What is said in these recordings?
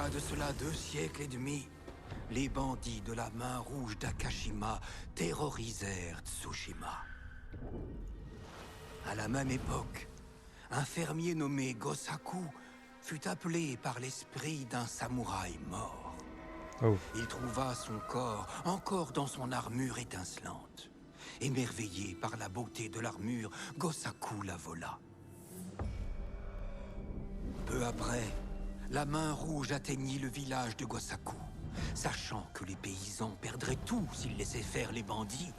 a de cela 2 siècles et demi, les bandits de la main rouge d'Akashima terrorisèrent Tsushima. À la même époque, un fermier nommé Gosaku fut appelé par l'esprit d'un samouraï mort. Oh. Il trouva son corps encore dans son armure étincelante. Émerveillé par la beauté de l'armure, Gosaku la vola. Peu après, la main rouge atteignit le village de Gosaku. Sachant que les paysans perdraient tout s'ils laissaient faire les bandits,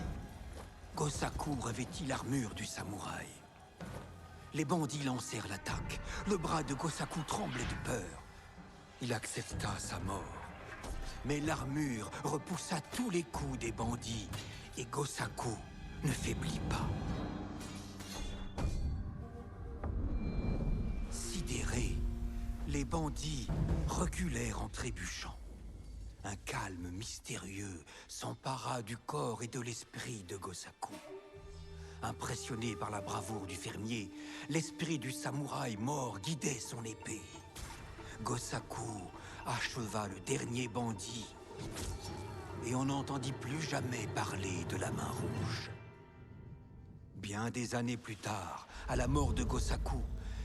Gosaku revêtit l'armure du samouraï. Les bandits lancèrent l'attaque. Le bras de Gosaku tremblait de peur. Il accepta sa mort. Mais l'armure repoussa tous les coups des bandits, et Gosaku ne faiblit pas. Sidérés, les bandits reculèrent en trébuchant. Un calme mystérieux s'empara du corps et de l'esprit de Gosaku. Impressionné par la bravoure du fermier, l'esprit du samouraï mort guidait son épée. Gosaku acheva le dernier bandit, et on n'entendit plus jamais parler de la main rouge. Bien des années plus tard, à la mort de Gosaku,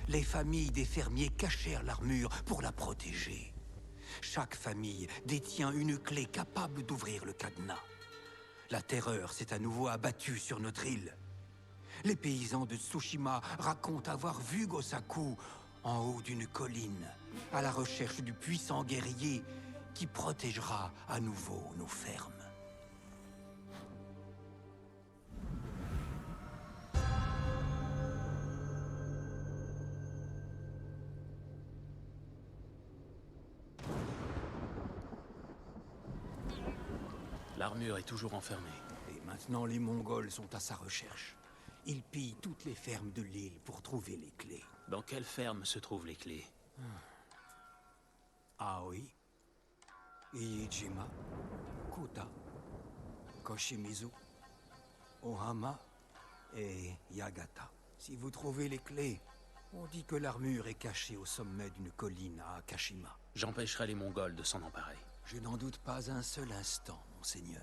les familles des fermiers cachèrent l'armure pour la protéger. Chaque famille détient une clé capable d'ouvrir le cadenas. La terreur s'est à nouveau abattue sur notre île. Les paysans de Tsushima racontent avoir vu Gosaku en haut d'une colline, à la recherche du puissant guerrier qui protégera à nouveau nos fermes. L'armure est toujours enfermée. Et maintenant, les Mongols sont à sa recherche. Ils pillent toutes les fermes de l'île pour trouver les clés. Dans quelle ferme se trouvent les clés? Aoi, Iijima, Kuta, Koshimizu, Ohama et Yagata. Si vous trouvez les clés, on dit que l'armure est cachée au sommet d'une colline à Akashima. J'empêcherai les Mongols de s'en emparer. Je n'en doute pas un seul instant, monseigneur.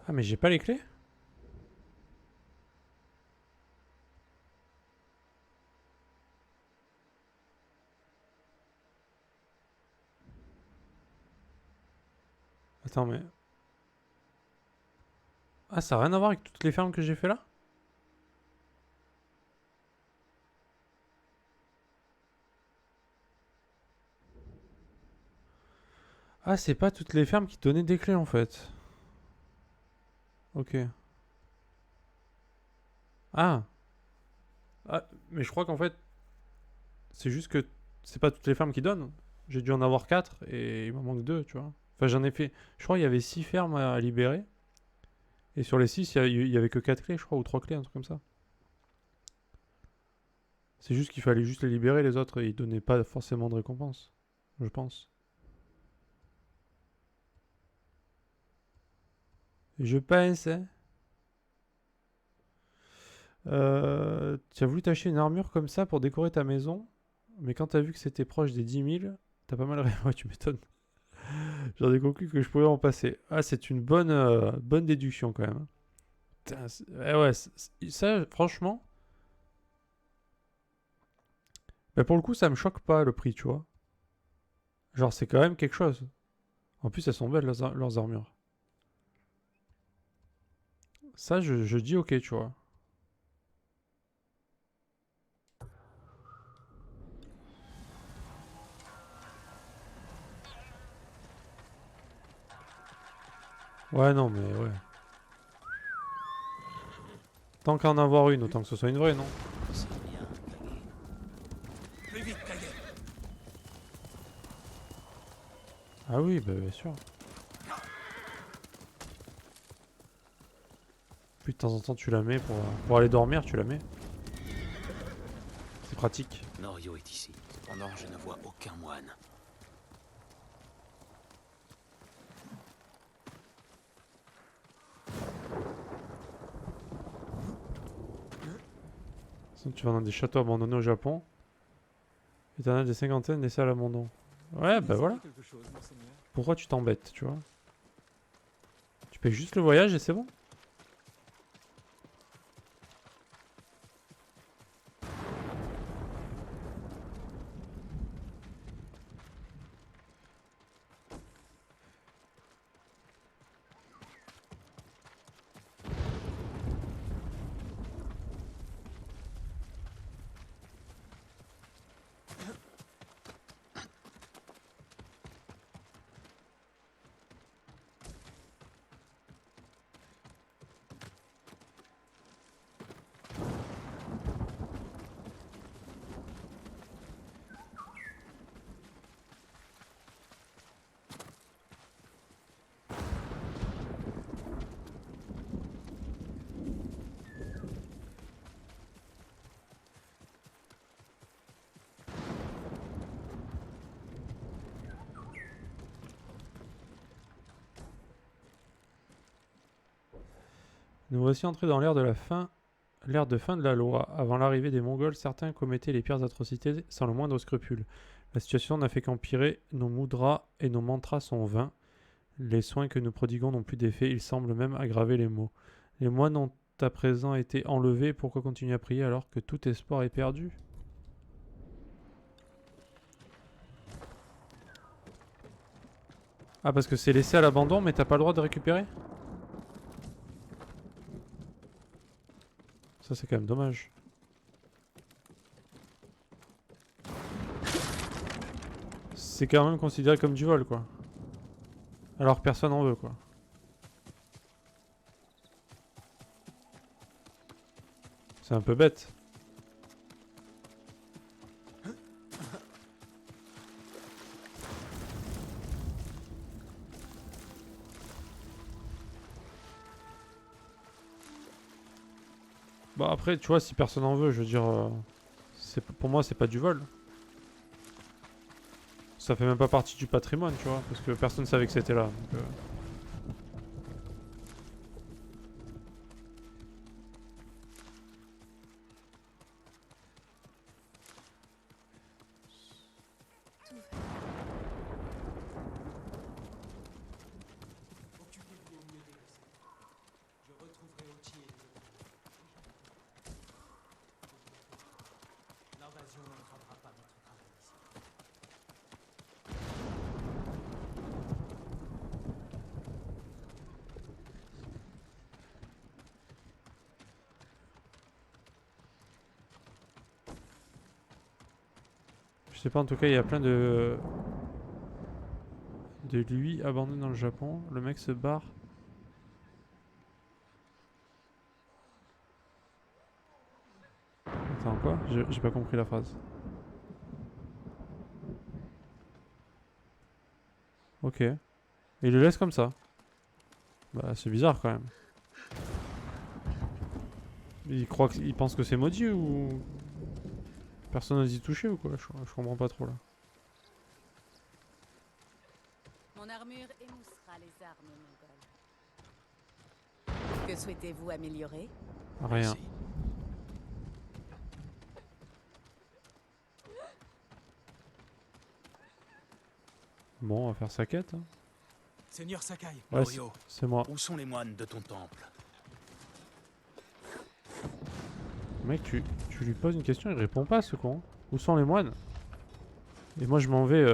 Ah mais j'ai pas les clés? Attends mais... Ah ça a rien à voir avec toutes les fermes que j'ai fait là? Ah c'est pas toutes les fermes qui donnaient des clés en fait. Ok. Ah. Ah, mais je crois qu'en fait, c'est juste que c'est pas toutes les fermes qui donnent. J'ai dû en avoir 4 et il m'en manque 2, tu vois. Enfin, j'en ai fait. Je crois qu'il y avait 6 fermes à libérer. Et sur les 6, il y avait que 4 clés, je crois, ou 3 clés, un truc comme ça. C'est juste qu'il fallait juste les libérer, les autres, et ils donnaient pas forcément de récompense. Je pense. Je pense, hein. Tu as voulu t'acheter une armure comme ça pour décorer ta maison, mais quand t'as vu que c'était proche des 10 000, t'as pas mal... Ouais, tu m'étonnes. J'en ai conclu que je pouvais en passer. Ah, c'est une bonne déduction quand même. Putain, ouais, ça, franchement, bah pour le coup, ça me choque pas le prix, tu vois. Genre, c'est quand même quelque chose. En plus, elles sont belles, leurs armures. Ça, je dis ok, tu vois. Ouais, non, mais ouais. Tant qu'à en avoir une, autant que ce soit une vraie, non? C'est bien, Kage. Plus vite, Kage! Ah oui, bah bien sûr. Puis de temps en temps, tu la mets pour aller dormir, tu la mets. C'est pratique. Norio est ici. Cependant, je ne vois aucun moine. Sinon, tu vas dans des châteaux abandonnés au Japon. Et t'en as des cinquantaines laissés à l'abandon. Ouais, bah voilà. Quelque chose, monseigneur. Pourquoi tu t'embêtes, tu vois? Tu payes juste le voyage et c'est bon. Nous voici entrés dans l'ère de la fin, l'ère de fin de la loi. Avant l'arrivée des Mongols, certains commettaient les pires atrocités sans le moindre scrupule. La situation n'a fait qu'empirer, nos mudras et nos mantras sont vains. Les soins que nous prodiguons n'ont plus d'effet, ils semblent même aggraver les maux. Les moines ont à présent été enlevés, pourquoi continuer à prier alors que tout espoir est perdu? Ah, parce que c'est laissé à l'abandon, mais t'as pas le droit de récupérer? Ça, c'est quand même dommage. C'est quand même considéré comme du vol, quoi. Alors que personne en veut, quoi. C'est un peu bête. Bah après, tu vois, si personne en veut, je veux dire... pour moi, c'est pas du vol. Ça fait même pas partie du patrimoine, tu vois, parce que personne savait que c'était là. Donc, Occupez-vous au mieux des blessés. Je retrouverai Ochi et les autres. L'invasion n'entravera pas notre travail ici. je sais pas, en tout cas, il y a plein de lui abandonné dans le Japon. Le mec se barre. Attends, quoi? J'ai pas compris la phrase. Ok. Et il le laisse comme ça. Bah, c'est bizarre quand même. Il pense que c'est maudit ou... Personne n'ose y toucher ou quoi? Je comprends pas trop là. Mon armure émoussera les armes mongoles. Que souhaitez-vous améliorer? Rien. Merci. Bon, on va faire sa quête. Hein. Seigneur Sakai, Ouais, Norio, c'est moi. où sont les moines de ton temple? Mec, tu lui poses une question, il répond pas ce con. Où sont les moines? Et moi je m'en vais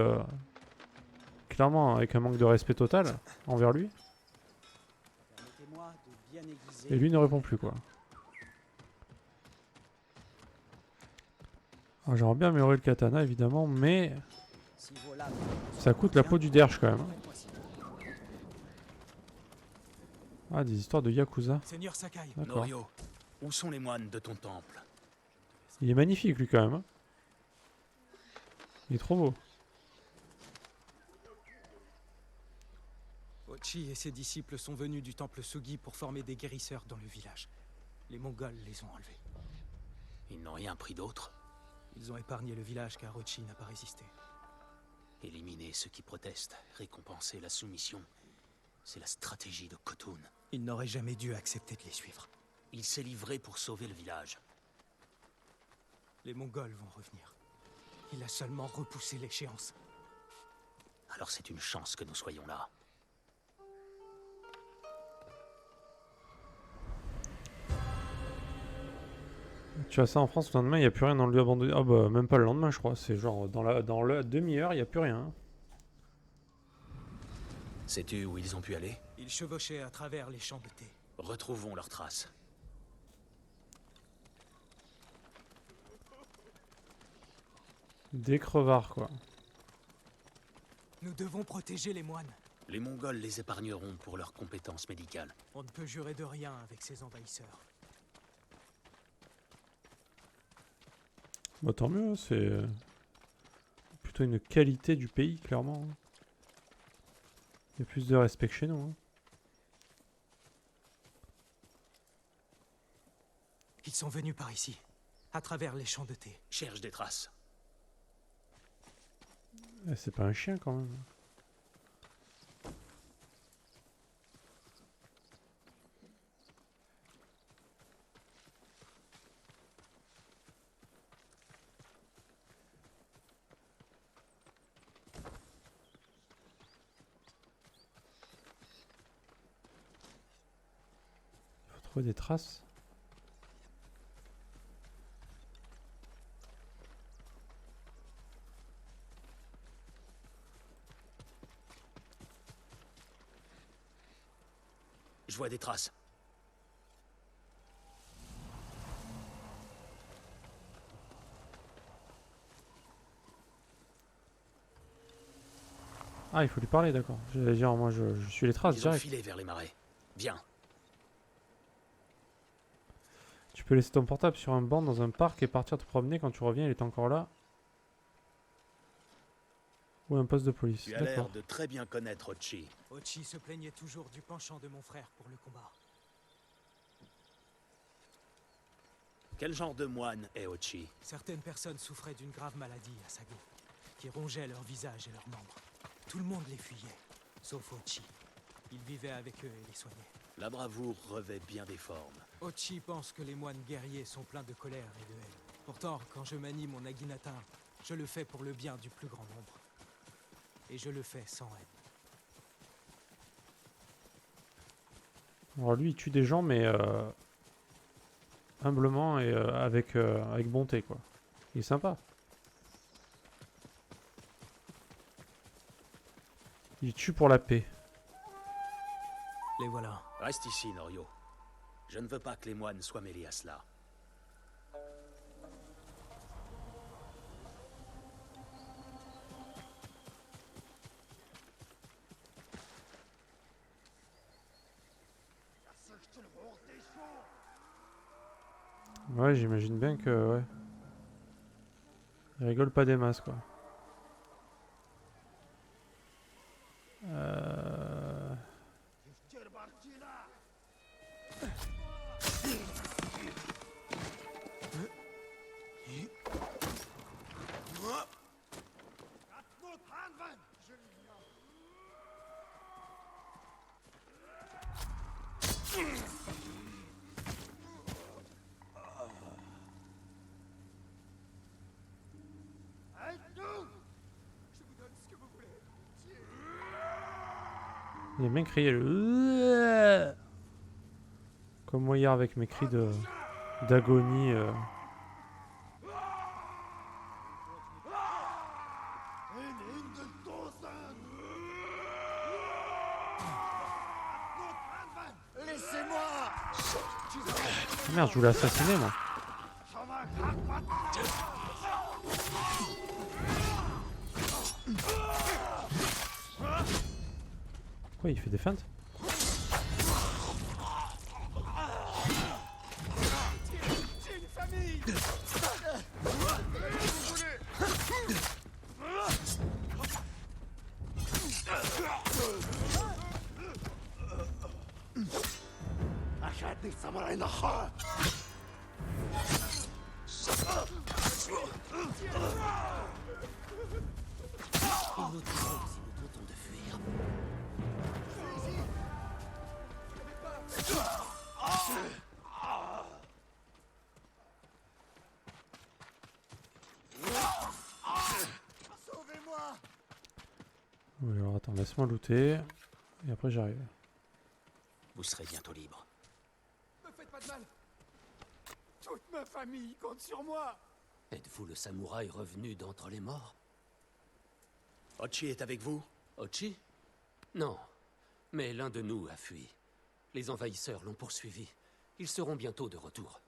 clairement avec un manque de respect total envers lui. permettez-moi de bien aiguiser. Et lui ne répond plus quoi. Alors, j'aimerais bien améliorer le katana évidemment, mais Si vos lames ça coûte la peau du derche quand même. Hein. faites-moi signe. Ah, des histoires de Yakuza. Seigneur Sakai, D'accord. Norio, où sont les moines de ton temple? Il est magnifique lui quand même. Hein. Il est trop beau. Ochi et ses disciples sont venus du temple Sugi pour former des guérisseurs dans le village. Les Mongols les ont enlevés. Ils n'ont rien pris d'autre? Ils ont épargné le village car Ochi n'a pas résisté. Éliminer ceux qui protestent, récompenser la soumission. C'est la stratégie de Khotun. Il n'aurait jamais dû accepter de les suivre. Il s'est livré pour sauver le village. Les Mongols vont revenir. Il a seulement repoussé l'échéance. Alors c'est une chance que nous soyons là. Tu as ça en France, le lendemain, il n'y a plus rien dans le lieu abandonné. Ah bah, même pas le lendemain, je crois. C'est genre dans la demi-heure, il n'y a plus rien. Sais-tu où ils ont pu aller? Ils chevauchaient à travers les champs de thé. Retrouvons leurs traces. Des crevards, quoi. Nous devons protéger les moines. Les Mongols les épargneront pour leurs compétences médicales. On ne peut jurer de rien avec ces envahisseurs. Bah tant mieux, c'est plutôt une qualité du pays, clairement. Il y a plus de respect que chez nous. Ils sont venus par ici, à travers les champs de thé. Cherche des traces. C'est pas un chien, quand même. Faut trouver des traces. Je vois des traces. Ah, il faut lui parler, d'accord. J'allais dire, moi, je suis les traces, Ils ont direct. filé vers les marais. Viens. Tu peux laisser ton portable sur un banc dans un parc et partir te promener. Quand tu reviens, il est encore là. Ou un poste de police, Tu as l'air d'accord. de très bien connaître Ochi. Ochi se plaignait toujours du penchant de mon frère pour le combat. Quel genre de moine est Ochi? Certaines personnes souffraient d'une grave maladie à Sago, qui rongeait leur visage et leurs membres. Tout le monde les fuyait, sauf Ochi. Il vivait avec eux et les soignait. La bravoure revêt bien des formes. Ochi pense que les moines guerriers sont pleins de colère et de haine. Pourtant, quand je manie mon naginata, je le fais pour le bien du plus grand nombre. Et je le fais sans haine. Alors lui, il tue des gens, mais humblement et avec bonté, quoi. Il est sympa. Il tue pour la paix. Les voilà. Reste ici, Norio. Je ne veux pas que les moines soient mêlés à cela. Ouais, j'imagine bien que, ouais. Il rigole pas des masses, quoi. Il a bien crié le... Comme moi hier avec mes cris d'agonie. Merde, je voulais assassiner, moi. Quoi, il fait des feintes? Nous tirons si nous tentons de fuir. Laisse-moi looter. Et après j'arrive. Vous serez bientôt libre. Me faites pas de mal. Toute ma famille compte sur moi. Êtes-vous le samouraï revenu d'entre les morts? Ochi est avec vous? Ochi? Non. Mais l'un de nous a fui. Les envahisseurs l'ont poursuivi. Ils seront bientôt de retour.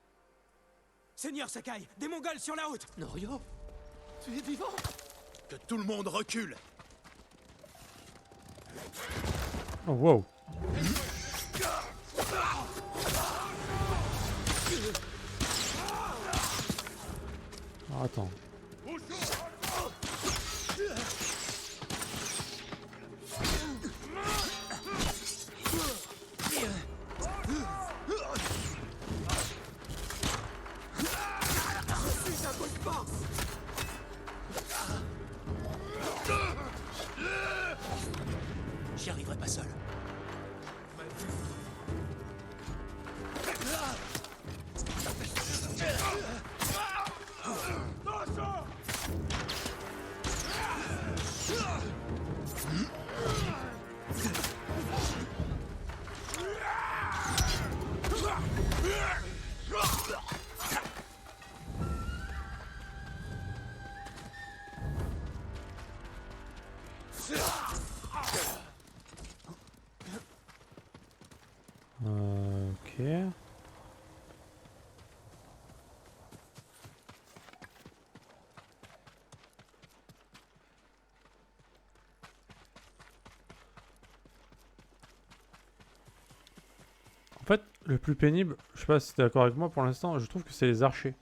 Seigneur Sakai, des Mongols sur la route! Norio? Tu es vivant? Que tout le monde recule! Oh wow. Alors, attends. J'y arriverai pas seul. Ok. En fait, le plus pénible, je sais pas si t'es d'accord avec moi pour l'instant, je trouve que c'est les archers.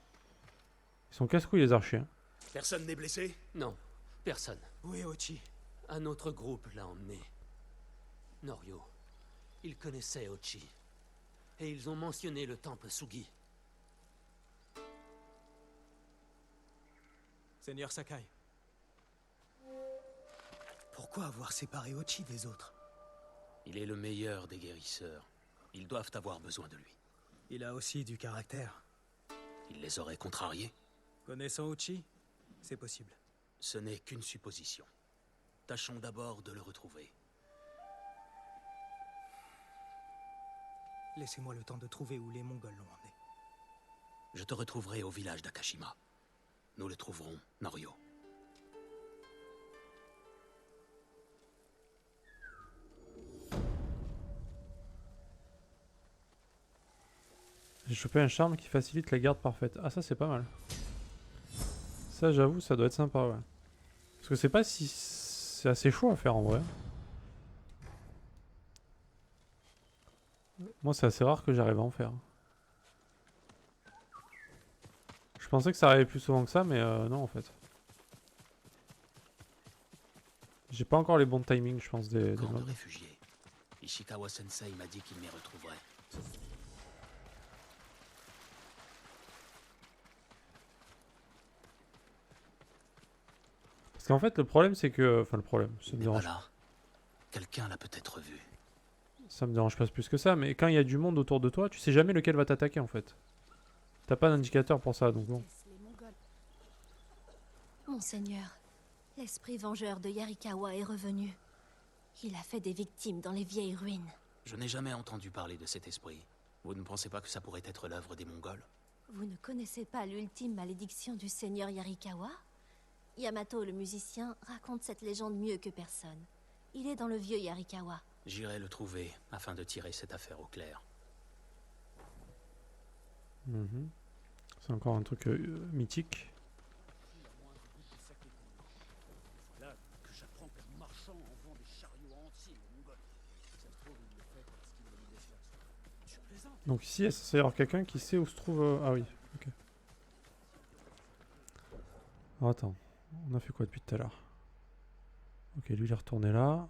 Ils sont casse-couilles les archers. Hein. Personne n'est blessé? Non, personne. Où est Ochi? Un autre groupe l'a emmené. Norio. Ils connaissaient Ochi. Et ils ont mentionné le temple Sugi. Seigneur Sakai. Pourquoi avoir séparé Ochi des autres? Il est le meilleur des guérisseurs. Ils doivent avoir besoin de lui. Il a aussi du caractère. Il les aurait contrariés? Connaissant Ochi, c'est possible. Ce n'est qu'une supposition. Tâchons d'abord de le retrouver. Laissez-moi le temps de trouver où les Mongols l'ont emmené. Je te retrouverai au village d'Akashima. Nous le trouverons, Norio. J'ai chopé un charme qui facilite la garde parfaite. Ah ça c'est pas mal. Ça j'avoue ça doit être sympa ouais. Parce que c'est pas si... C'est assez chaud à faire en vrai. Moi c'est assez rare que j'arrive à en faire. Je pensais que ça arrivait plus souvent que ça mais non en fait. J'ai pas encore les bons timings je pense des Camp de mobs. réfugiés. Ishikawa Sensei m'a dit qu'il m'y retrouverait. Parce qu'en fait le problème c'est que... Enfin le problème, ça me Mais dérange. voilà. Quelqu'un l'a peut-être vu. Ça me dérange pas plus que ça, mais quand il y a du monde autour de toi, tu sais jamais lequel va t'attaquer en fait. T'as pas d'indicateur pour ça donc bon. Les Mongols. Monseigneur, l'esprit vengeur de Yarikawa est revenu. Il a fait des victimes dans les vieilles ruines. Je n'ai jamais entendu parler de cet esprit. Vous ne pensez pas que ça pourrait être l'œuvre des Mongols? Vous ne connaissez pas l'ultime malédiction du seigneur Yarikawa? Yamato, le musicien, raconte cette légende mieux que personne. Il est dans le vieux Yarikawa. J'irai le trouver afin de tirer cette affaire au clair. Mhm. C'est encore un truc mythique. Là que j'apprends qu'un marchand en vend des chariots entiers aux Mongols. Ça se trouve, il le fait parce qu'il a mis des choses. Tu plaisantes? Donc ici, il y a censé y avoir quelqu'un qui sait où se trouve... Ah oui, ok. Alors, attends, on a fait quoi depuis tout à l'heure? Ok, lui il est retourné là.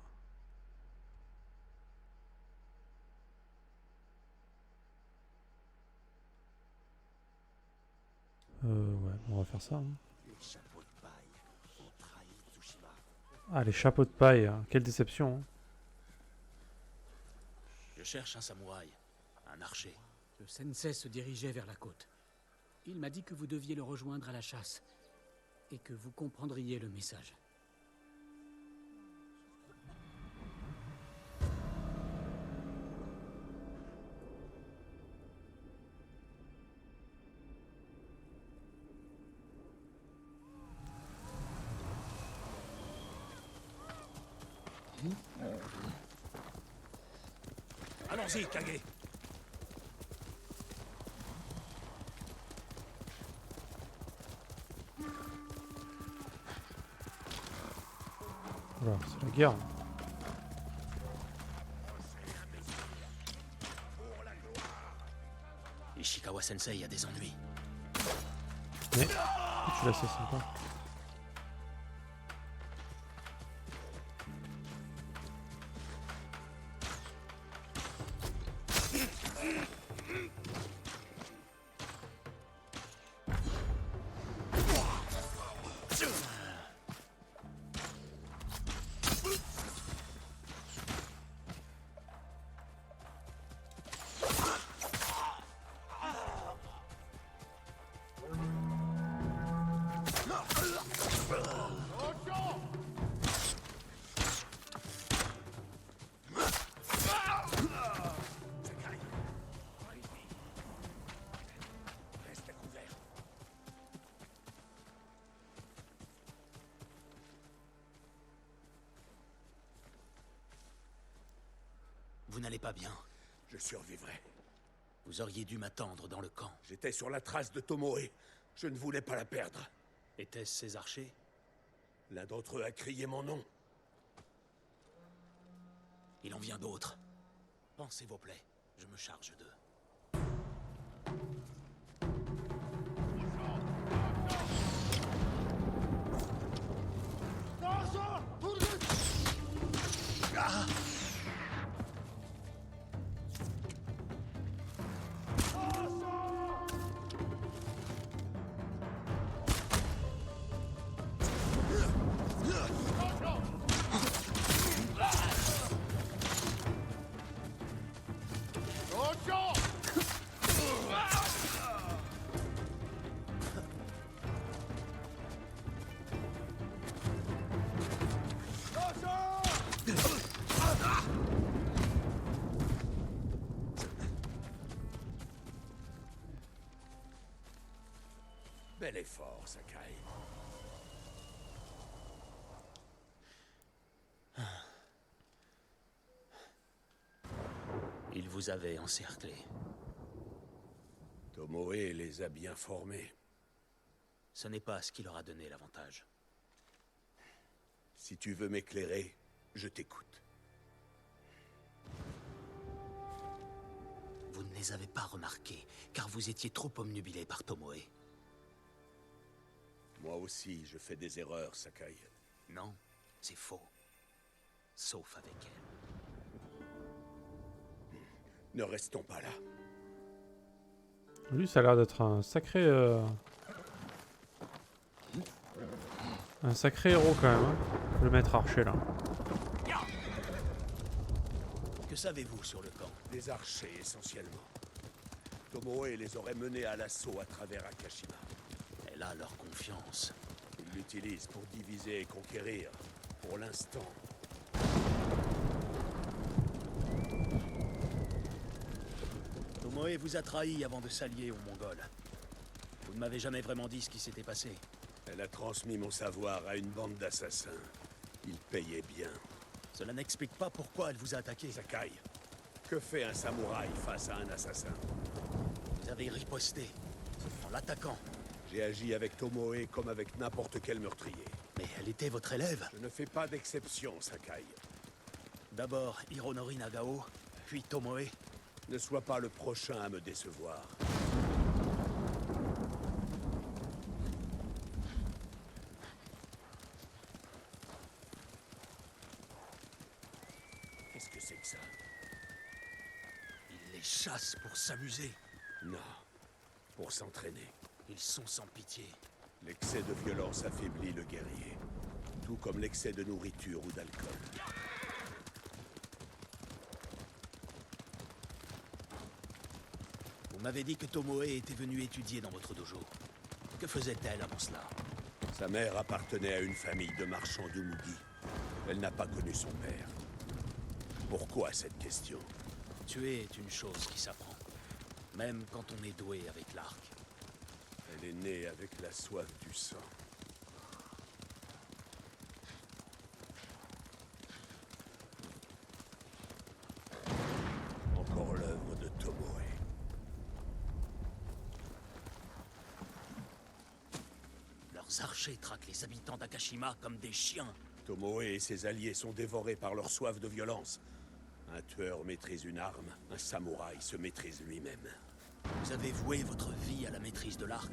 Ouais, on va faire ça. Hein. Les chapeaux de paille ont trahi Tsushima. Ah, les chapeaux de paille, hein. Quelle déception. Hein. Je cherche un samouraï, un archer. Le sensei se dirigeait vers la côte. Il m'a dit que vous deviez le rejoindre à la chasse et que vous comprendriez le message. Allons-y, Kage. Voilà, c'est la guerre. Ishikawa Sensei a des ennuis. Mais tu l'assassines pas. Reste couvert. Vous n'allez pas bien. Je survivrai. Vous auriez dû m'attendre dans le camp. J'étais sur la trace de Tomoe. Je ne voulais pas la perdre. Étaient-ce ces archers? L'un d'entre eux a crié mon nom. Il en vient d'autres. Pensez vos plaies. Je me charge d'eux. Bel effort, Sakai. Ils vous avaient encerclé. Tomoe les a bien formés. Ce n'est pas ce qui leur a donné l'avantage. Si tu veux m'éclairer, je t'écoute. Vous ne les avez pas remarqués, car vous étiez trop omnubilés par Tomoe. Moi aussi, je fais des erreurs, Sakai. Non, c'est faux. Sauf avec elle. Ne restons pas là. Lui, ça a l'air d'être un sacré héros quand même, hein. Le maître archer là. Que savez-vous sur le camp? Des archers, essentiellement. Tomoe les aurait menés à l'assaut à travers Akashima. Elle a leur confiance. Ils l'utilisent pour diviser et conquérir. Pour l'instant. Tomoe vous a trahi avant de s'allier aux Mongols. Vous ne m'avez jamais vraiment dit ce qui s'était passé. Elle a transmis mon savoir à une bande d'assassins. Ils payaient bien. Cela n'explique pas pourquoi elle vous a attaqué. Sakai, que fait un samouraï face à un assassin? Vous avez riposté en l'attaquant. J'ai agi avec Tomoe comme avec n'importe quel meurtrier. Mais elle était votre élève. Je ne fais pas d'exception, Sakai. D'abord Hironori Nagao, puis Tomoe. Ne sois pas le prochain à me décevoir. Qu'est-ce que c'est que ça? Ils les chassent pour s'amuser. Non, pour s'entraîner. Ils sont sans pitié. L'excès de violence affaiblit le guerrier. Tout comme l'excès de nourriture ou d'alcool. Vous m'avez dit que Tomoe était venue étudier dans votre dojo. Que faisait-elle avant cela? Sa mère appartenait à une famille de marchands de Mugi. Elle n'a pas connu son père. Pourquoi cette question? Tuer est une chose qui s'apprend. Même quand on est doué avec l'arc. Elle est née avec la soif du sang. Vos archers traquent les habitants d'Akashima comme des chiens. Tomoe et ses alliés sont dévorés par leur soif de violence. Un tueur maîtrise une arme, un samouraï se maîtrise lui-même. Vous avez voué votre vie à la maîtrise de l'arc.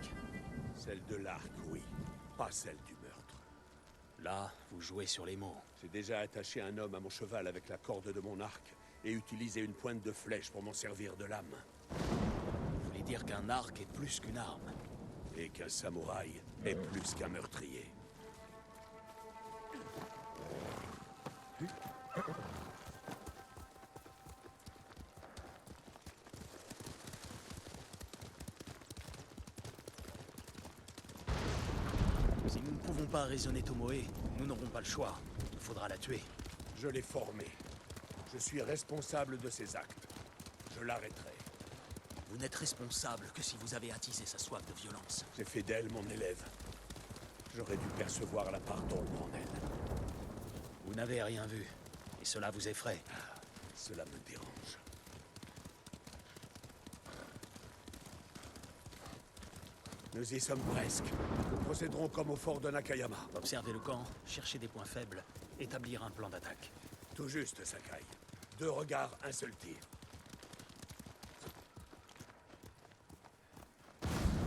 Celle de l'arc, oui, pas celle du meurtre. Là, vous jouez sur les mots. J'ai déjà attaché un homme à mon cheval avec la corde de mon arc et utilisé une pointe de flèche pour m'en servir de lame. Vous voulez dire qu'un arc est plus qu'une arme? Et qu'un samouraï est plus qu'un meurtrier. Si nous ne pouvons pas raisonner Tomoe, nous n'aurons pas le choix. Il faudra la tuer. Je l'ai formée. Je suis responsable de ses actes. Je l'arrêterai. Vous n'êtes responsable que si vous avez attisé sa soif de violence. J'ai fait d'elle mon élève. J'aurais dû percevoir la part d'ombre en elle. Vous n'avez rien vu, et cela vous effraie. Cela me dérange. Nous y sommes presque. Nous procéderons comme au fort de Nakayama. Observez le camp, cherchez des points faibles, établir un plan d'attaque. Tout juste, Sakai. 2 regards, un seul tir.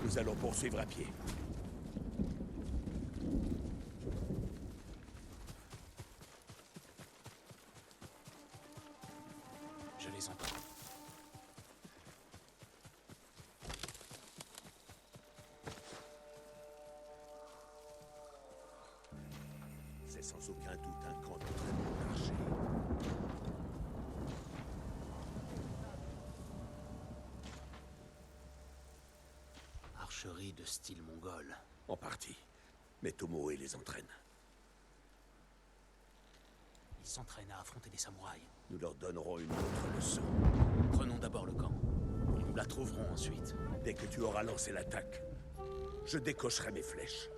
Nous allons poursuivre à pied. Je les entends. C'est sans aucun doute un camp d'entraînement d'archers. Archerie de style mongol. En partie. Mais Tomoe les entraîne. Ils s'entraînent à affronter des samouraïs. Nous leur donnerons une autre leçon. Prenons d'abord le camp. Et nous la trouverons ensuite. Dès que tu auras lancé l'attaque, je décocherai mes flèches.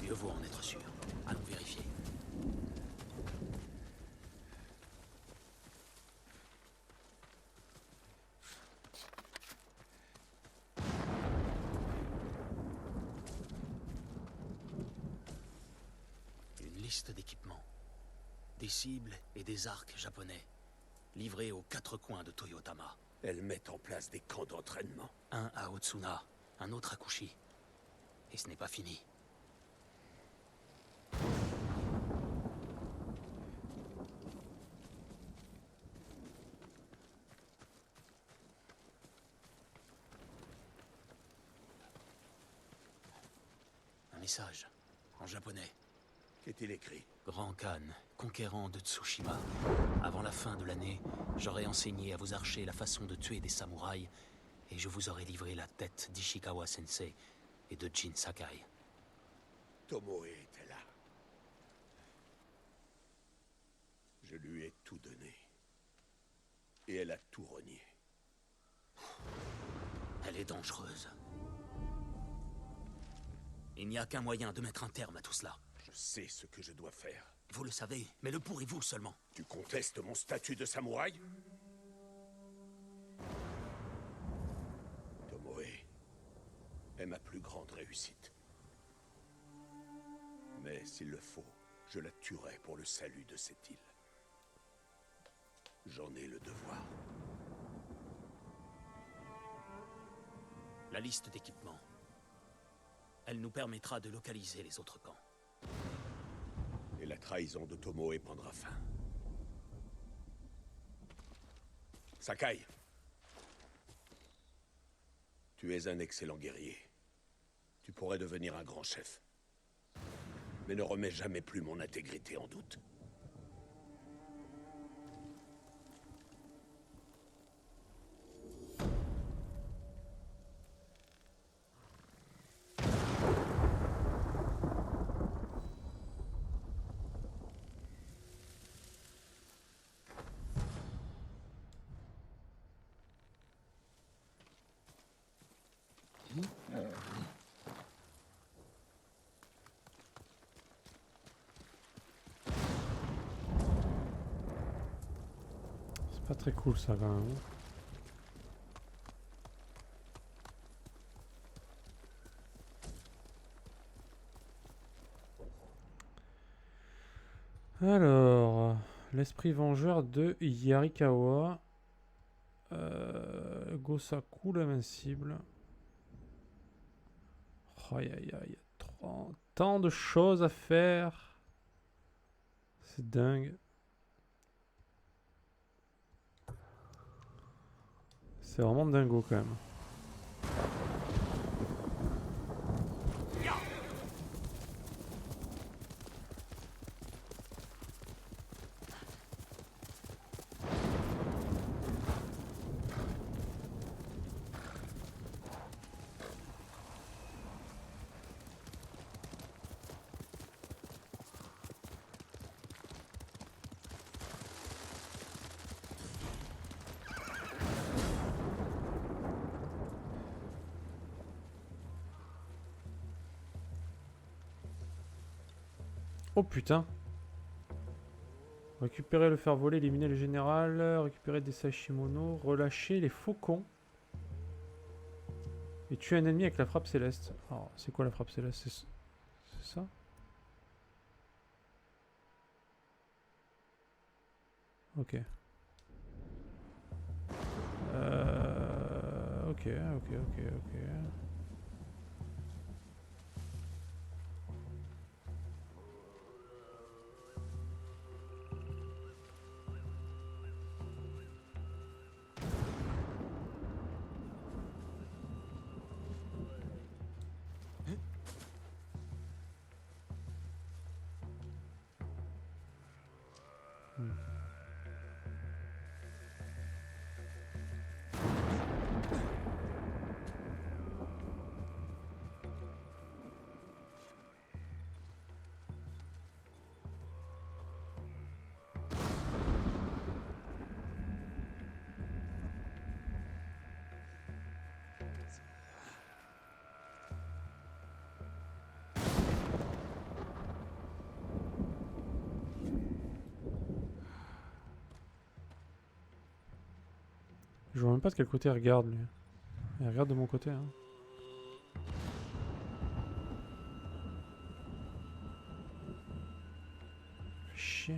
Mieux vaut en être sûr. Allons vérifier. Une liste d'équipements. Des cibles et des arcs japonais. Livrés aux 4 coins de Toyotama. Elles mettent en place des camps d'entraînement. Un à Otsuna, un autre à Kushi. Et ce n'est pas fini. Un message, en japonais. Qu'est-il écrit? Grand Khan, conquérant de Tsushima. Avant la fin de l'année, j'aurai enseigné à vos archers la façon de tuer des samouraïs, et je vous aurai livré la tête d'Ishikawa Sensei et de Jin Sakai. Tomoe était là. Je lui ai tout donné. Et elle a tout renié. Elle est dangereuse. Il n'y a qu'un moyen de mettre un terme à tout cela. Je sais ce que je dois faire. Vous le savez, mais le pourrez-vous seulement? Tu contestes mon statut de samouraï? Tomoe est ma plus grande réussite. Mais s'il le faut, je la tuerai pour le salut de cette île. J'en ai le devoir. La liste d'équipements. Elle nous permettra de localiser les autres camps. Et la trahison de Tomoe prendra fin. Sakai, tu es un excellent guerrier. Tu pourrais devenir un grand chef. Mais ne remets jamais plus mon intégrité en doute. C'est pas très cool ça quand même. Alors, l'esprit vengeur de Yarikawa. Gosaku l'invincible. Oh, il y a tant de choses à faire. C'est dingue. C'est vraiment dingo quand même. Oh putain. Récupérer le fer voler, éliminer le général, récupérer des sashimono, relâcher les faucons. Et tuer un ennemi avec la frappe céleste. Alors, c'est quoi la frappe céleste? C'est ça? Ok. Ok. Je vois même pas de quel côté il regarde lui. Il regarde de mon côté hein. Chier.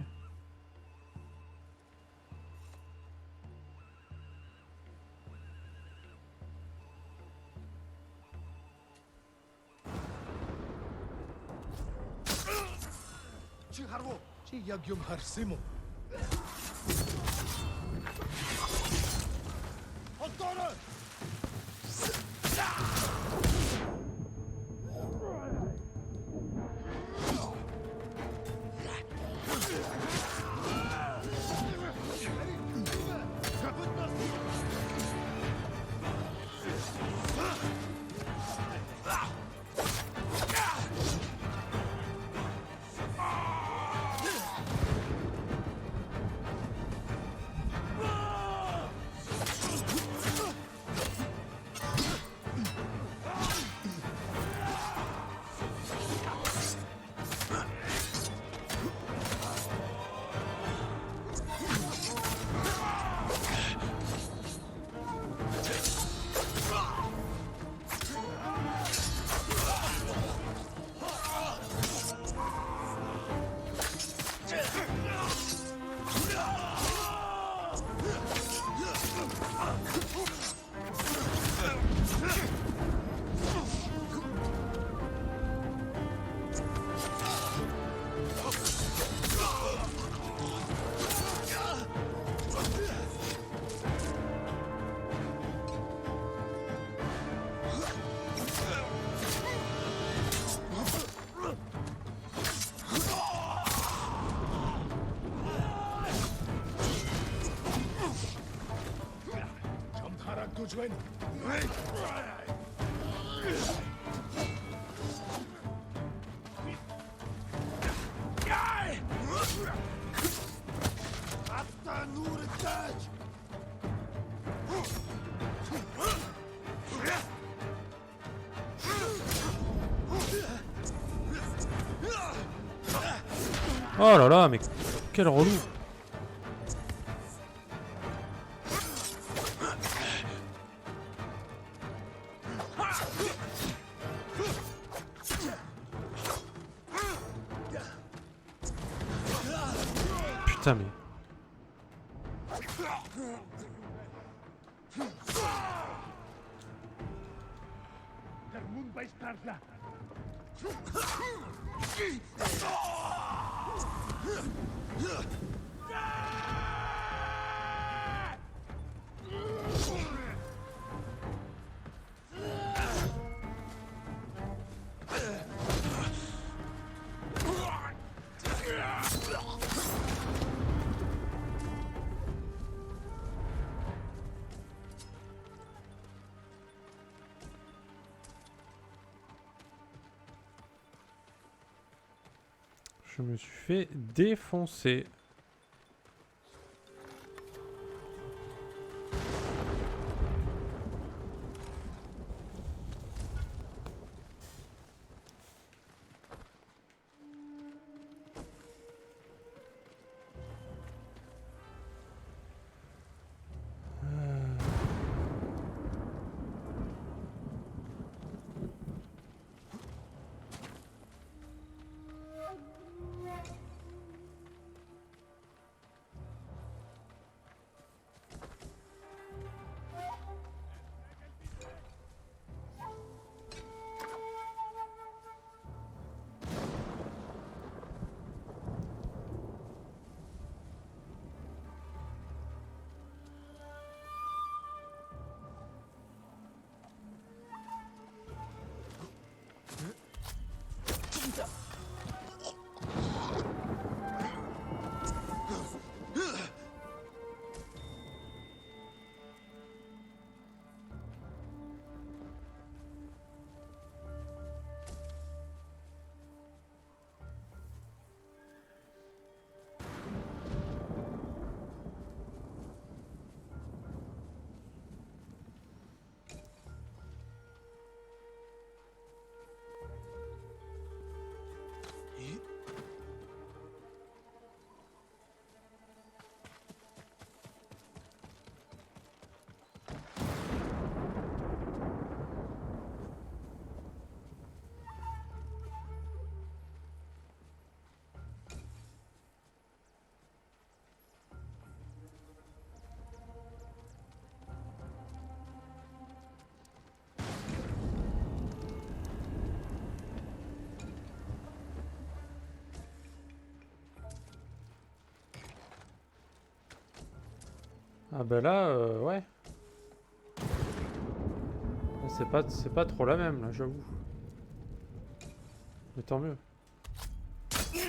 Oh là là, mais quel relou. Putain mais... Je me suis fait défoncer. Ah bah là, ouais. C'est pas trop la même, là, j'avoue. Mais tant mieux. Il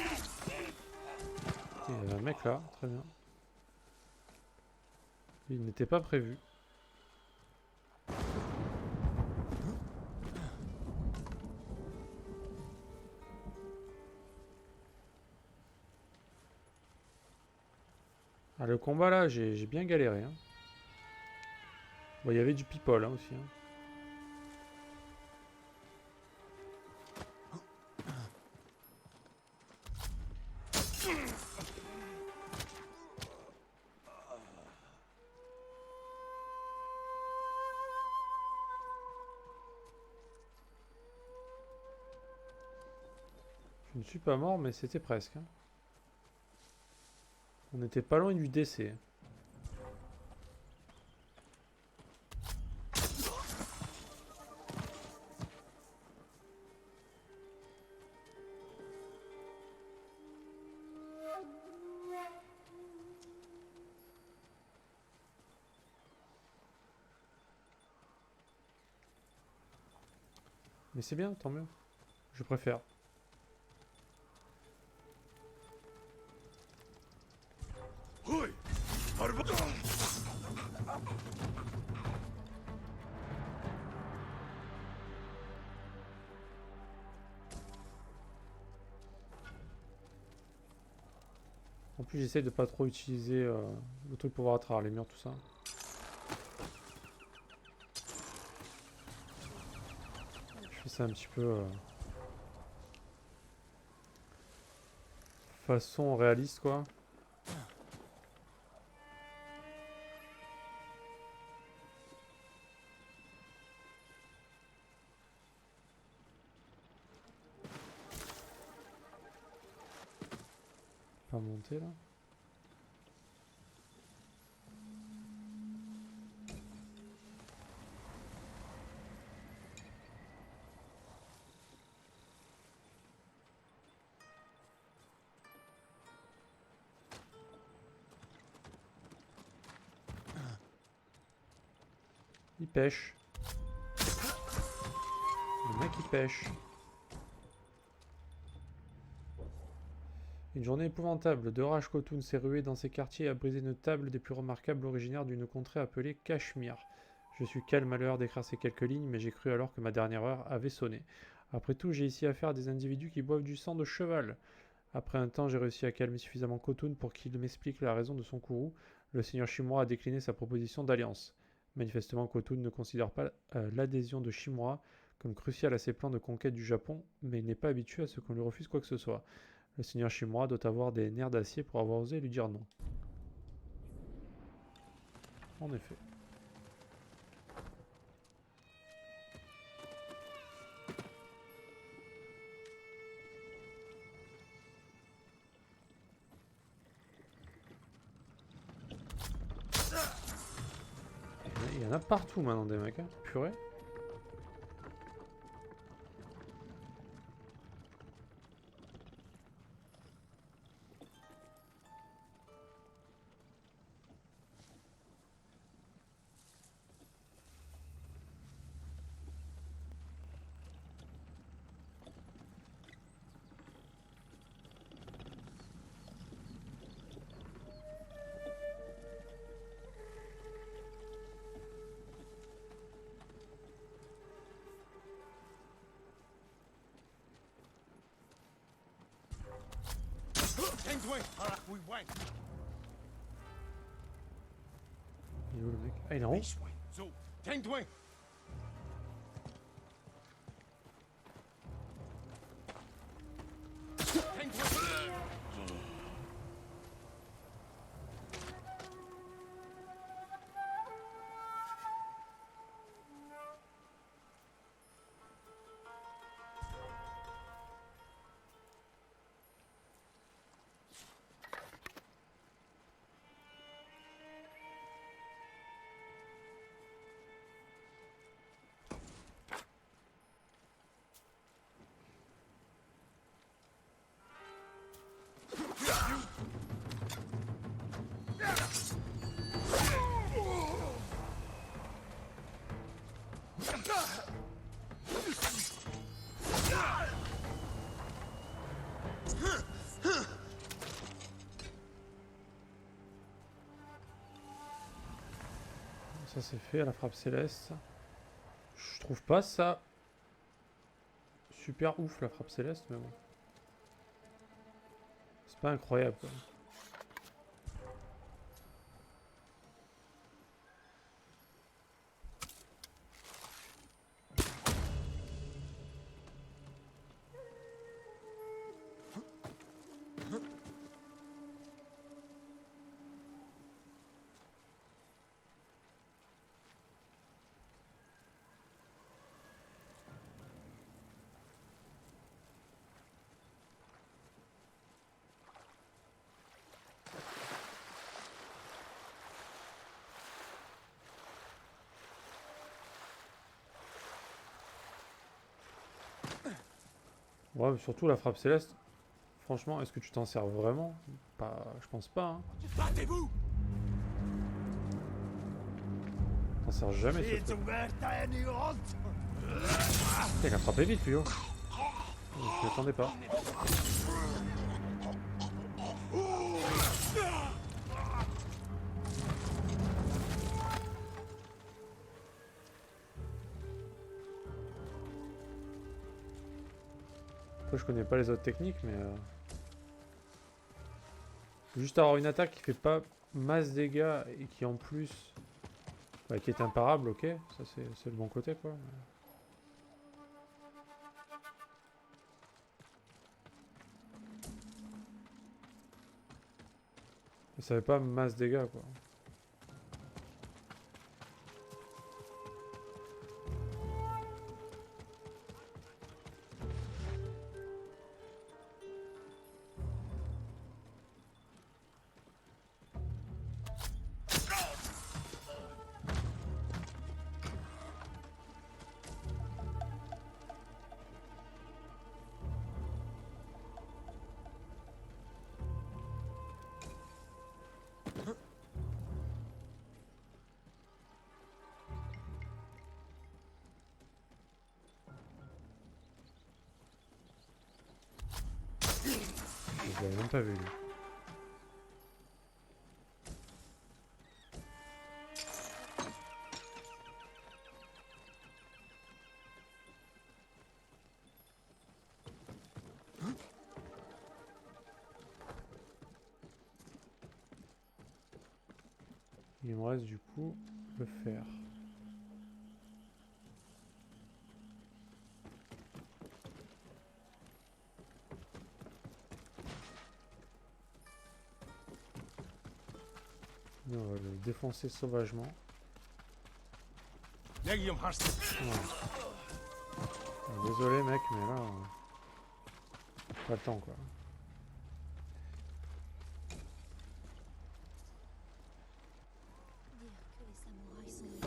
y a un mec là, très bien. Il n'était pas prévu. Ah, le combat là, j'ai bien galéré. Hein. Bon, il y avait du people hein, aussi. Hein. Je ne suis pas mort, mais c'était presque. Hein. On n'était pas loin du décès. Mais c'est bien, tant mieux. Je préfère. En plus, j'essaye de pas trop utiliser le truc pour voir à travers les murs, tout ça. Je fais ça un petit peu façon réaliste, quoi. Pas monter là. Il pêche. Le mec il pêche. Une journée épouvantable. De rage, Khotun s'est rué dans ses quartiers et a brisé une table des plus remarquables originaires d'une contrée appelée Cachemire. Je suis calme à l'heure d'écrire ces quelques lignes, mais j'ai cru alors que ma dernière heure avait sonné. Après tout, j'ai ici affaire à des individus qui boivent du sang de cheval. Après un temps, j'ai réussi à calmer suffisamment Khotun pour qu'il m'explique la raison de son courroux. Le seigneur Shimura a décliné sa proposition d'alliance. Manifestement, Khotun ne considère pas l'adhésion de Shimura comme cruciale à ses plans de conquête du Japon, mais il n'est pas habitué à ce qu'on lui refuse quoi que ce soit. Le seigneur Shimura doit avoir des nerfs d'acier pour avoir osé lui dire non. En effet. Il y en a partout maintenant des mecs, hein. Purée. Il est où le mec? Ah, il est en haut? Ça c'est fait à la frappe céleste. Je trouve pas ça super ouf la frappe céleste, mais bon. C'est pas incroyable quoi. Ouais, mais surtout la frappe céleste. Franchement, est-ce que tu t'en sers vraiment? Pas, je pense pas. Hein. Battez-vous! T'en sers jamais ce truc. Il a frappé vite lui. Oh. Je m'y attendais pas. Après, je connais pas les autres techniques, mais... Juste avoir une attaque qui fait pas masse dégâts et qui en plus... Bah, qui est imparable, ok. Ça c'est le bon côté quoi. Mais ça fait pas masse dégâts quoi. Je l'avais même pas vu lui. Il me reste du coup le fer. Et on va le défoncer sauvagement. Ouais. Désolé mec, mais là... pas le temps quoi. Dire que les samouraïs sont des...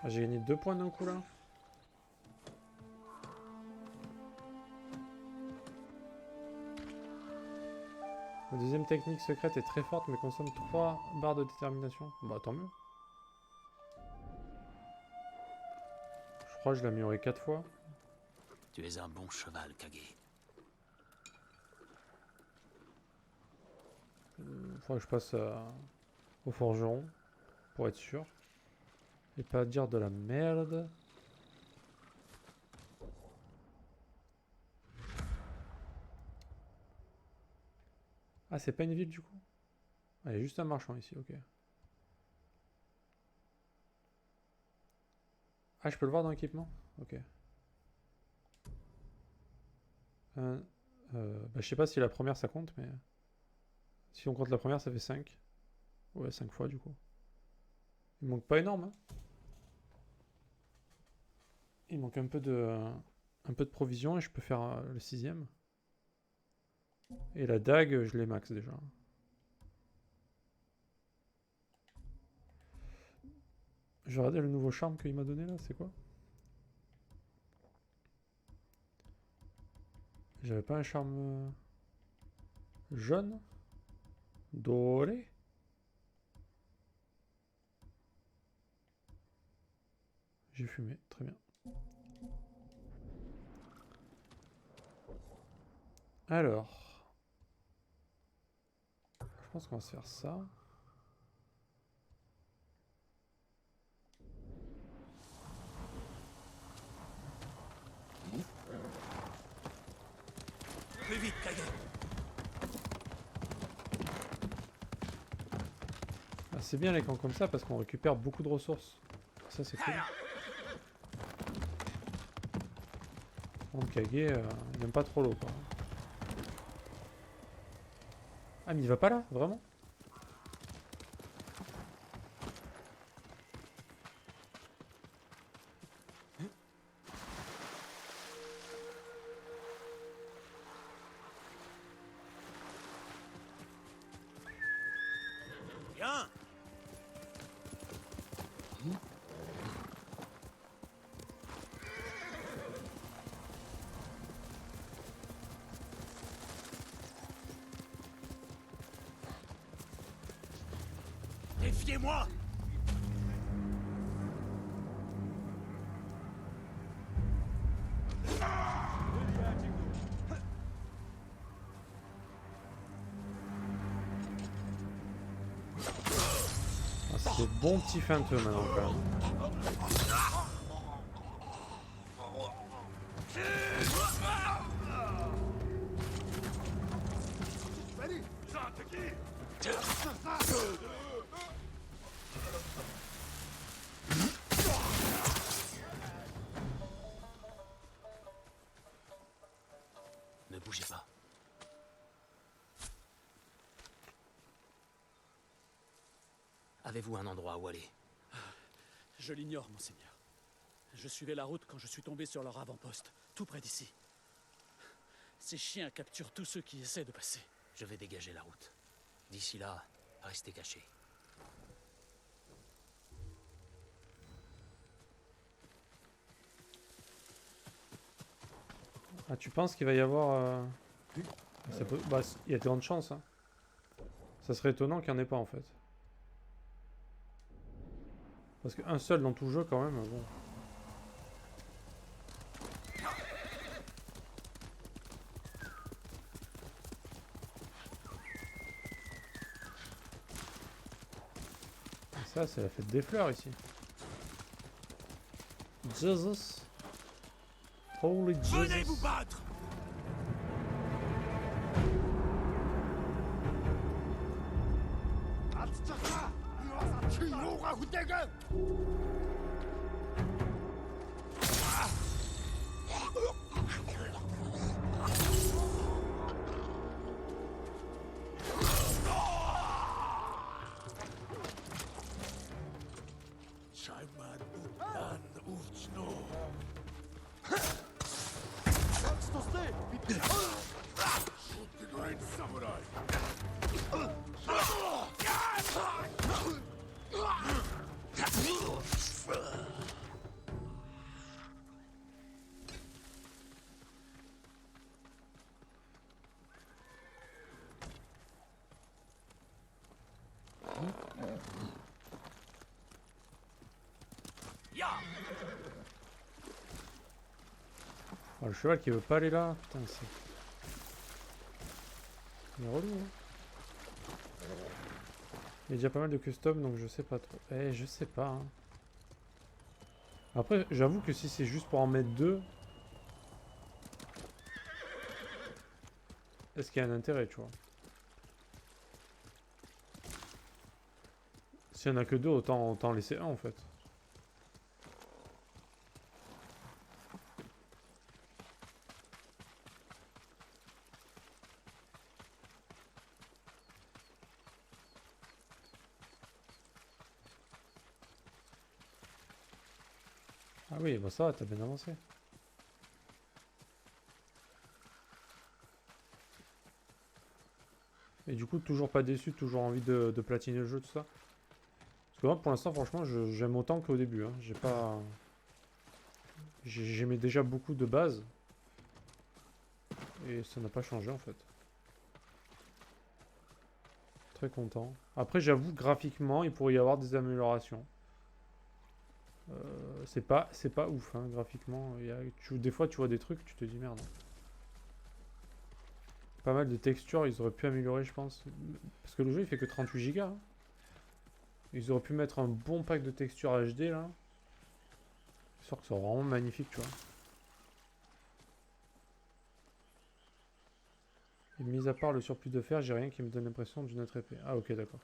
Ah, j'ai gagné 2 points d'un coup là. La deuxième technique secrète est très forte mais consomme 3 barres de détermination. Bah tant mieux. Je crois que je l'ai amélioré 4 fois. Tu es un bon cheval, Kage. Faudra que je passe au forgeron pour être sûr. Et pas dire de la merde. Ah, c'est pas une ville du coup? Ah, il y a juste un marchand ici, ok. Ah, je peux le voir dans l'équipement? Ok. Bah, je sais pas si la première ça compte, mais... Si on compte la première, ça fait 5. Ouais, 5 fois du coup. Il manque pas énorme, hein. Il manque un peu de provision et je peux faire le 6ème. Et la dague, je l'ai max déjà. Je vais regarder le nouveau charme qu'il m'a donné là, c'est quoi? J'avais pas un charme jaune? Doré? J'ai fumé, très bien. Alors, je pense qu'on va se faire ça. Plus vite, Kage. Ah, c'est bien les camps comme ça parce qu'on récupère beaucoup de ressources. Ça c'est cool. Donc Kage, il n'aime pas trop l'eau quoi. Ah mais il va pas là, vraiment? Viens. Défiez-moi. des bons petits feinteux maintenant quand même. Ne bougez pas. Avez-vous un endroit où aller? Je l'ignore, monseigneur. Je suivais la route quand je suis tombé sur leur avant-poste, tout près d'ici. Ces chiens capturent tous ceux qui essaient de passer. Je vais dégager la route. D'ici là, restez cachés. Ah, tu penses qu'il va y avoir... ça peut... Bah, il y a de grandes chances. Hein. Ça serait étonnant qu'il n'y en ait pas en fait. Parce qu'un seul dans tout le jeu quand même, bon... Et ça, c'est la fête des fleurs ici. Jesus. Holy Jesus. Venez vous battre! Oh, le cheval qui veut pas aller là. Putain, c'est... Il est relou, hein. Il y a déjà pas mal de custom, donc je sais pas trop. Eh, je sais pas, hein. Après, j'avoue que si c'est juste pour en mettre deux... Est-ce qu'il y a un intérêt, tu vois? S'il y en a que deux, autant laisser un, en fait. Ah oui, bah ça va, t'as bien avancé. Et du coup, toujours pas déçu, toujours envie de platiner le jeu, tout ça. Parce que moi, pour l'instant, franchement, j'aime autant qu'au début. Hein. J'ai pas... J'aimais déjà beaucoup de base. Et ça n'a pas changé, en fait. Très content. Après, j'avoue, graphiquement, il pourrait y avoir des améliorations. C'est pas ouf, hein, graphiquement. Des fois, tu vois des trucs, tu te dis merde. Pas mal de textures, ils auraient pu améliorer, je pense. Parce que le jeu, il fait que 38 Go. Hein. Ils auraient pu mettre un bon pack de textures HD, là. Je suis sûr que c'est vraiment magnifique, tu vois. Et mis à part le surplus de fer, j'ai rien qui me donne l'impression d'une autre épée. Ah, ok, d'accord.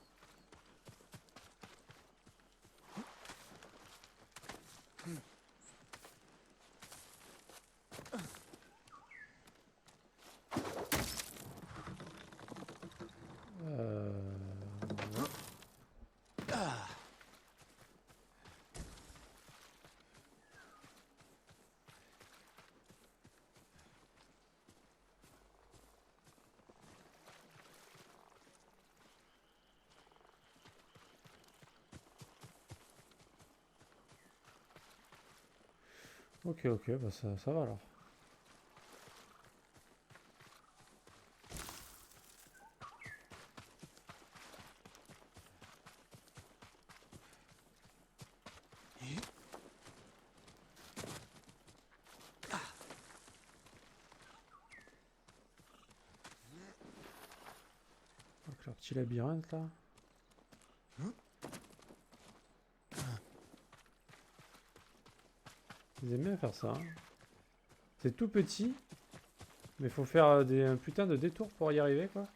Ok, ok, bah ça va alors. Donc leur petit labyrinthe là. Ils aiment bien faire ça. Hein. C'est tout petit. Mais faut faire un putain de détour pour y arriver, quoi.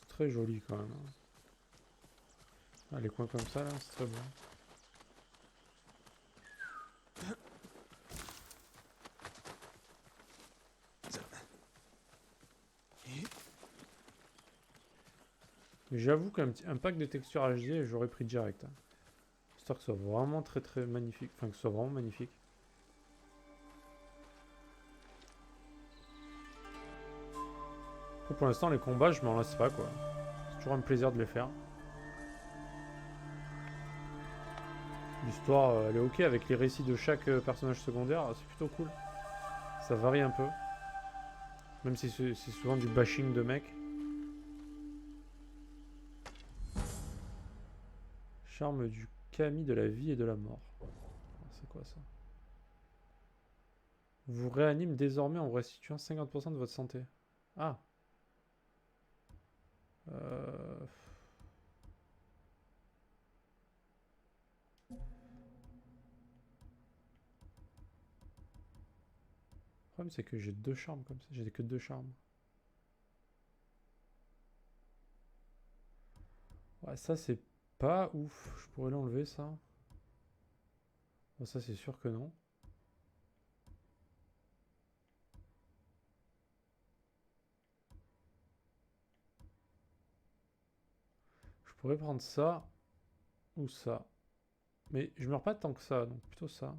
Très joli quand même. Ah, les coins comme ça là, c'est très bon. Mais j'avoue qu'un pack de textures HD, j'aurais pris direct. Hein. Histoire que ce soit vraiment très magnifique. Enfin, que ce soit vraiment magnifique. Après, pour l'instant, les combats, je m'en lasse pas quoi. C'est toujours un plaisir de les faire. L'histoire, elle est ok avec les récits de chaque personnage secondaire, c'est plutôt cool. Ça varie un peu. Même si c'est souvent du bashing de mecs. Charme du Kami de la vie et de la mort. C'est quoi ça? Vous réanime désormais en vous restituant 50% de votre santé. Ah. Le problème c'est que j'ai 2 charmes comme ça. J'ai que 2 charmes. Ouais, ça c'est pas ouf. Je pourrais l'enlever ça. Bon, ça c'est sûr que non. Je pourrais prendre ça ou ça. Mais je meurs pas tant que ça, donc plutôt ça.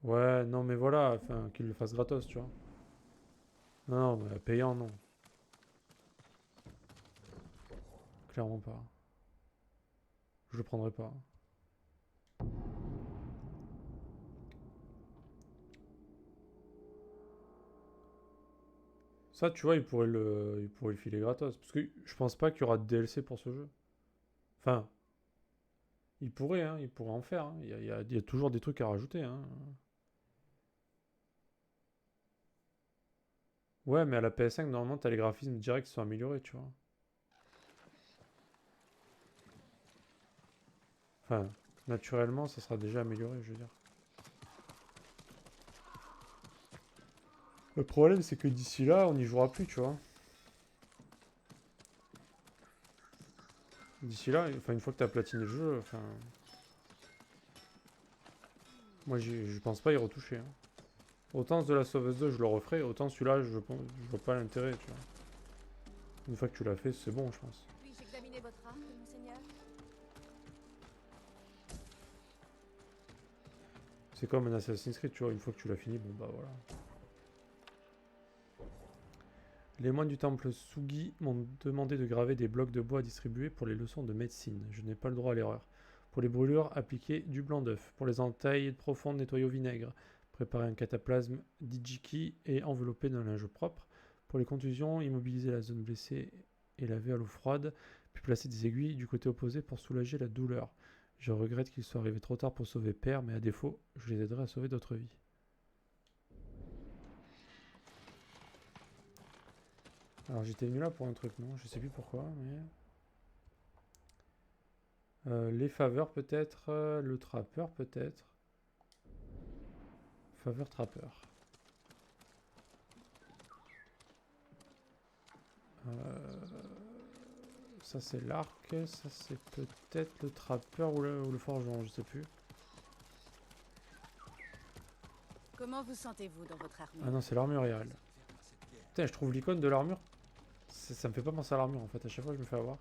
Ouais, non mais voilà, enfin qu'il le fasse gratos, tu vois. Non, non, mais payant, non. Clairement pas. Je le prendrai pas. Ça, tu vois, il pourrait le filer gratos. Parce que je pense pas qu'il y aura de DLC pour ce jeu. Enfin, il pourrait en faire. Hein. Il y a toujours des trucs à rajouter. Hein. Ouais, mais à la PS5, normalement, t'as les graphismes directs qui sont améliorés, tu vois. Enfin, naturellement, ça sera déjà amélioré, je veux dire. Le problème, c'est que d'ici là, on n'y jouera plus, tu vois. D'ici là, enfin, une fois que t'as platiné le jeu, enfin... Moi, je pense pas y retoucher. Hein. Autant The Last of Us 2, je le referai, autant celui-là, je vois pas l'intérêt, tu vois. Une fois que tu l'as fait, c'est bon, je pense. Puis-je examiner votre arme, monseigneur? C'est comme un Assassin's Creed, tu vois, une fois que tu l'as fini, bon bah voilà. Les moines du temple Sugi m'ont demandé de graver des blocs de bois distribués pour les leçons de médecine. Je n'ai pas le droit à l'erreur. Pour les brûlures, appliquer du blanc d'œuf. Pour les entailles profondes, nettoyer au vinaigre. Préparer un cataplasme d'Ijiki et envelopper d'un linge propre. Pour les contusions, immobiliser la zone blessée et laver à l'eau froide. Puis placer des aiguilles du côté opposé pour soulager la douleur. Je regrette qu'il soit arrivé trop tard pour sauver Père, mais à défaut, je les aiderai à sauver d'autres vies. Alors j'étais venu là pour un truc, non? Je sais plus pourquoi, mais... les faveurs peut-être, le trappeur peut-être. Faveur trappeur. Ça c'est l'arc, ça c'est peut-être le trappeur ou le forgeron, je sais plus. Comment vous sentez-vous dans votre armure? Ah non, c'est l'armurial. Putain, je trouve l'icône de l'armure. Ça me fait pas penser à l'armure en fait, à chaque fois je me fais avoir.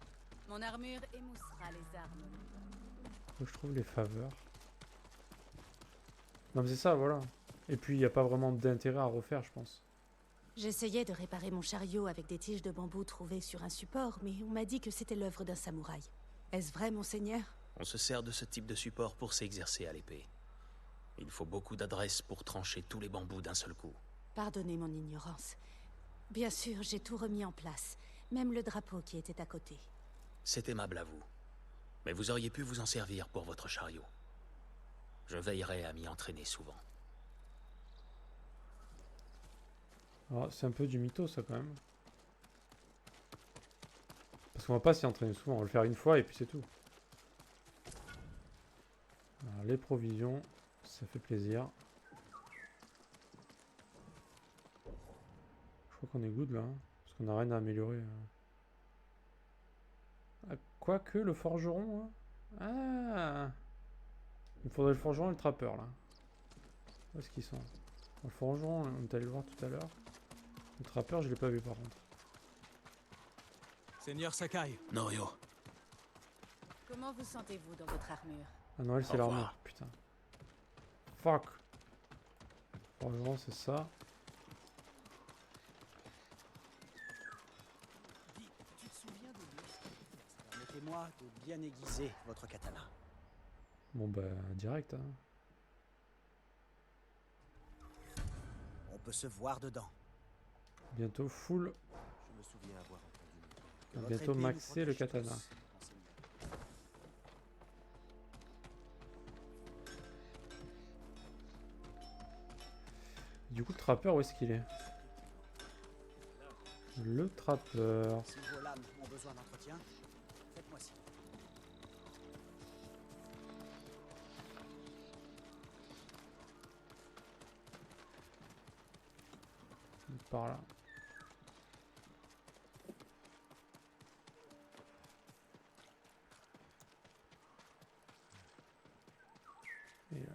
Mon armure émoussera les armes. Faut que je trouve les faveurs. Non mais c'est ça, voilà. Et puis il n'y a pas vraiment d'intérêt à refaire, je pense. J'essayais de réparer mon chariot avec des tiges de bambou trouvées sur un support, mais on m'a dit que c'était l'œuvre d'un samouraï. Est-ce vrai, monseigneur? On se sert de ce type de support pour s'exercer à l'épée. Il faut beaucoup d'adresse pour trancher tous les bambous d'un seul coup. Pardonnez mon ignorance. Bien sûr, j'ai tout remis en place, même le drapeau qui était à côté. C'est aimable à vous. Mais vous auriez pu vous en servir pour votre chariot. Je veillerai à m'y entraîner souvent. Alors, c'est un peu du mytho, ça, quand même. Parce qu'on va pas s'y entraîner souvent, on va le faire une fois et puis c'est tout. Alors, les provisions, ça fait plaisir. Je crois qu'on est good là, hein, parce qu'on n'a rien à améliorer. Ah, quoique le forgeron, hein. Ah, il faudrait le forgeron et le trappeur là. Où est-ce qu'ils sont? Le forgeron, on est allé le voir tout à l'heure. Le trappeur, je l'ai pas vu par contre. Seigneur Sakai, Norio, Comment vous sentez-vous dans votre armure? Ah non, elle c'est Au revoir. l'armure, putain. Fuck. Forgeron, c'est ça. Dis, tu te souviens de lui? Permettez-moi de bien aiguiser votre katana. Bon bah, direct, hein. On peut se voir dedans. Bientôt full. Je me souviens avoir entendu dire que On va votre bientôt épée nous maxer le protège katana. tous, monseigneur. Du coup, le trappeur, où est-ce qu'il est? Le trappeur. Si vos lames ont besoin d'entretien, faites-moi signe. Par là. Et là.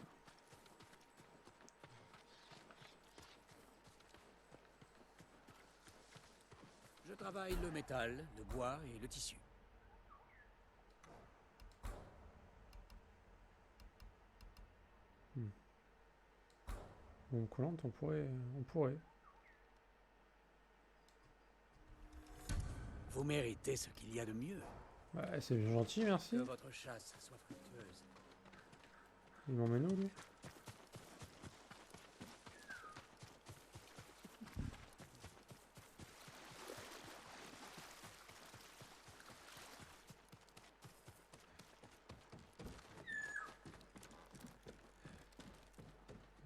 Je travaille le métal, le bois et le tissu. Bon, collante, on pourrait. On pourrait. Vous méritez ce qu'il y a de mieux. Ouais, c'est gentil, merci. Que votre chasse soit fructueuse. Il m'emmène où, lui?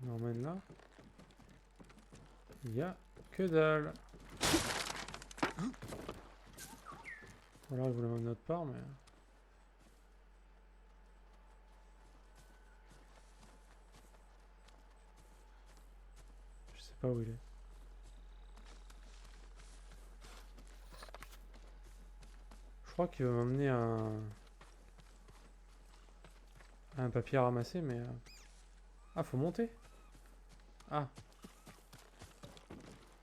Il m'emmène là. Il y a que dalle. Ou alors il voulait m'emmener autre part, mais. Je sais pas où il est. Je crois qu'il va m'emmener un papier à ramasser, mais. Ah, faut monter. Ah.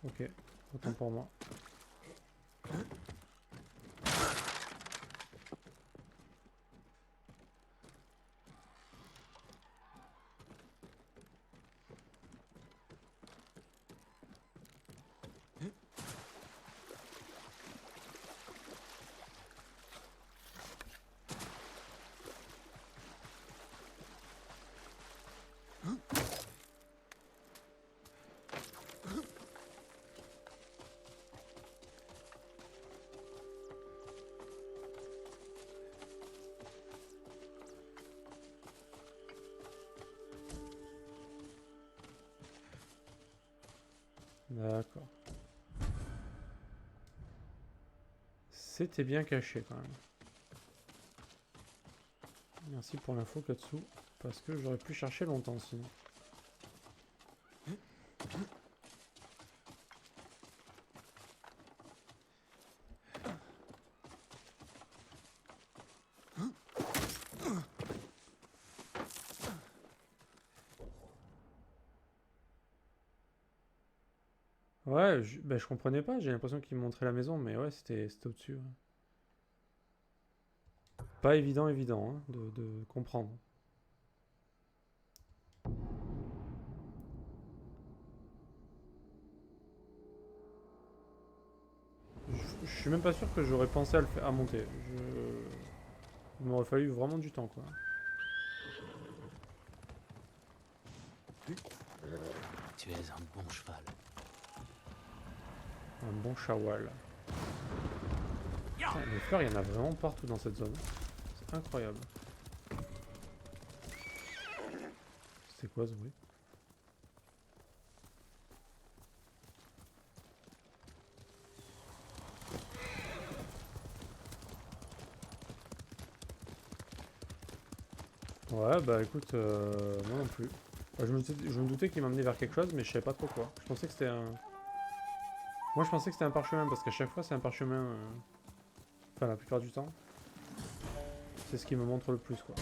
Ok, autant pour moi. D'accord. C'était bien caché quand même. Merci pour l'info Katsu, parce que j'aurais pu chercher longtemps sinon. Ouais, bah, je comprenais pas, j'ai l'impression qu'il me montrait la maison, mais ouais, c'était au-dessus. Ouais. Pas évident, hein, de comprendre. Je suis même pas sûr que j'aurais pensé à le faire, à monter. Il m'aurait fallu vraiment du temps, quoi. Tu es un bon cheval. Un bon chawal. Putain, les fleurs, il y en a vraiment partout dans cette zone. C'est incroyable. C'est quoi ce bruit? Ouais, bah écoute, moi non plus. Enfin, je me doutais qu'il m'amenait vers quelque chose, mais je savais pas trop quoi. Je pensais que c'était un... Moi je pensais que c'était un parchemin, parce qu'à chaque fois c'est un parchemin... Enfin, la plupart du temps. C'est ce qui me montre le plus, quoi.